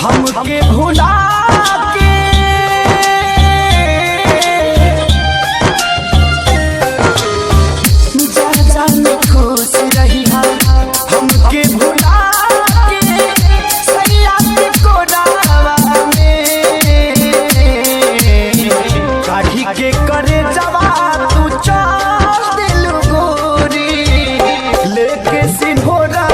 हमके भुला के जा जाने खुश रही हमके भुला के सैया के कोरावा में काढ़ी के करे जवा तू चाल दिल गोरी लेके सिंहोरा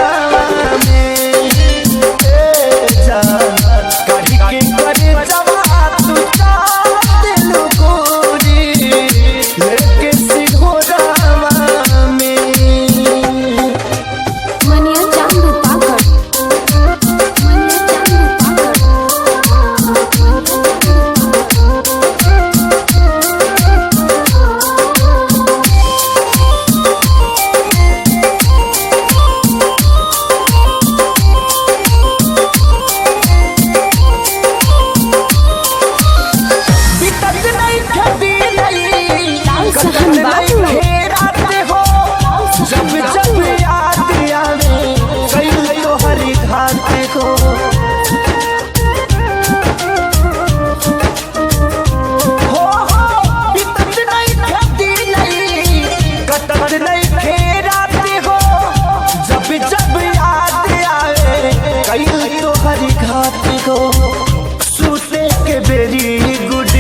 सूते के बेरी गुड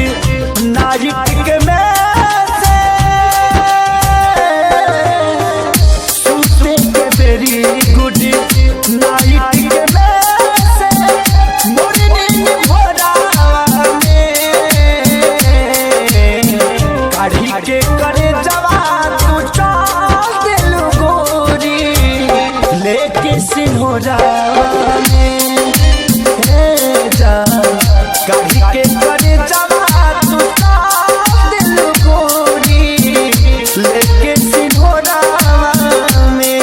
नाइट के में से सूते के बेरी गुड नाइट के में से मॉर्निंग भोरा में काढ़ी के करे जवा तू चाल दिल गोरी लेके सिंहोरा काढ़ी के करे जवा तू दिल गोरी लेके सिंहोरा में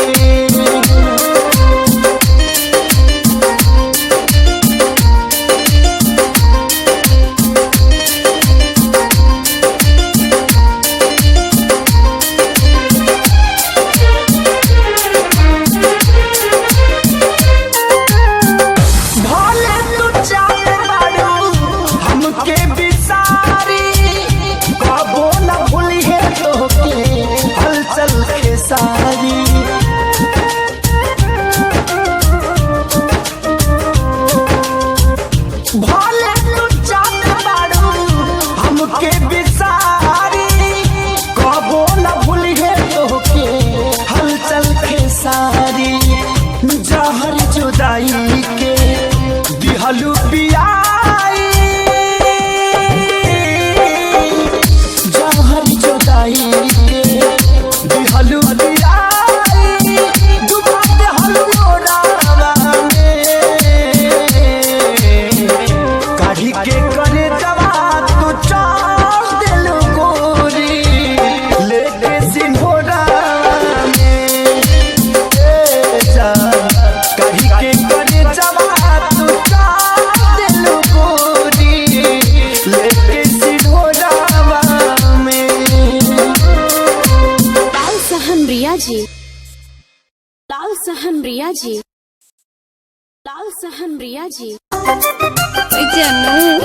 जहर जुदाई के दिहलू पियाई जहर जुदाई के दिहलू पियाई डुबा देहलू मोरावा में काढ़ी के करे जवा तू चाल दिल गोरी लेके सिंहोरा लाल सहन रिया जी जानू